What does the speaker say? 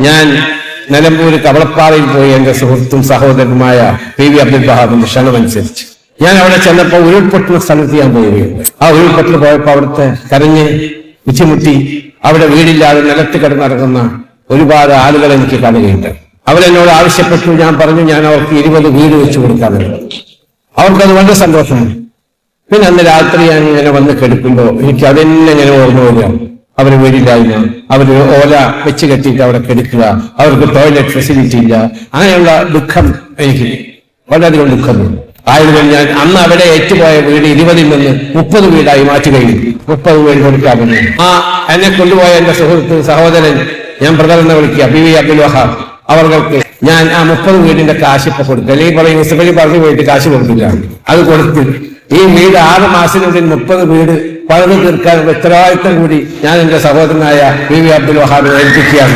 ഞാൻ നിലമ്പൂര് കവളപ്പാറയിൽ പോയി എന്റെ സുഹൃത്തും സഹോദരനുമായ PV അബ്ദുൽ വഹാബിന്റെ ക്ഷണമനുസരിച്ച് ഞാൻ അവിടെ ചെന്നപ്പോൾ ഉരുൾപൊട്ടുന്ന സ്ഥലത്ത് ഞാൻ പോവുകയുണ്ട്. ആ ഉരുൾപൊട്ടൽ പോയപ്പോൾ അവിടുത്തെ കരഞ്ഞ് ബുദ്ധിമുട്ടി അവിടെ വീടില്ലാതെ നിലത്ത് കിടന്നിറങ്ങുന്ന ഒരുപാട് ആളുകൾ എനിക്ക് കാണുകയുണ്ട്. അവരെന്നോട് ആവശ്യപ്പെട്ടു. ഞാൻ പറഞ്ഞു ഞാൻ അവർക്ക് 20 വീട് വെച്ചു കൊടുക്കാറുണ്ട്. അവർക്കത് വളരെ സന്തോഷമാണ്. പിന്നെ അന്ന് രാത്രി ഞാൻ ഇങ്ങനെ വന്ന് കെടുക്കുമ്പോൾ എനിക്ക് അതെന്നെ ഇങ്ങനെ ഓർമ്മ വരിക. അവർ വീടില്ലായ്മ, അവർ ഓല വെച്ച് കെട്ടിയിട്ട് അവിടെ കെടുക്കുക, അവർക്ക് ടോയ്ലറ്റ് ഫെസിലിറ്റി ഇല്ല, അങ്ങനെയുള്ള ദുഃഖം എനിക്ക് വളരെയധികം ദുഃഖമുണ്ട്. ആയതുകൊണ്ട് ഞാൻ അന്ന് അവിടെ ഏറ്റുപോയ വീട് 20 നിന്ന് 30 വീടായി മാറ്റുകയും 30 വീട് കൊടുക്കാമെന്ന് എന്നെ കൊണ്ടുപോയ എന്റെ സുഹൃത്ത് സഹോദരൻ, ഞാൻ ബ്രദർ എന്ന് വിളിക്കുക, PV അബ്ദുൽ വഹാബ്, അവർക്ക് ഞാൻ ആ 30 വീടിന്റെ കാശ് ഇപ്പൊ കൊടുത്തു. അല്ലെങ്കിൽ പറയും മുസ്തഫലി പറഞ്ഞു പോയിട്ട് കാശ് കൊടുത്തില്ല. അത് കൊടുത്ത് ഈ വീട് 6 മാസത്തിനുള്ളിൽ 30 വീട് പണിത് തീർക്കാനുള്ള ഉത്തരവാദിത്തം കൂടി ഞാൻ എന്റെ സഹോദരനായ PV അബ്ദുൽ വഹാബിനെ ഏൽപ്പിക്കുകയാണ്.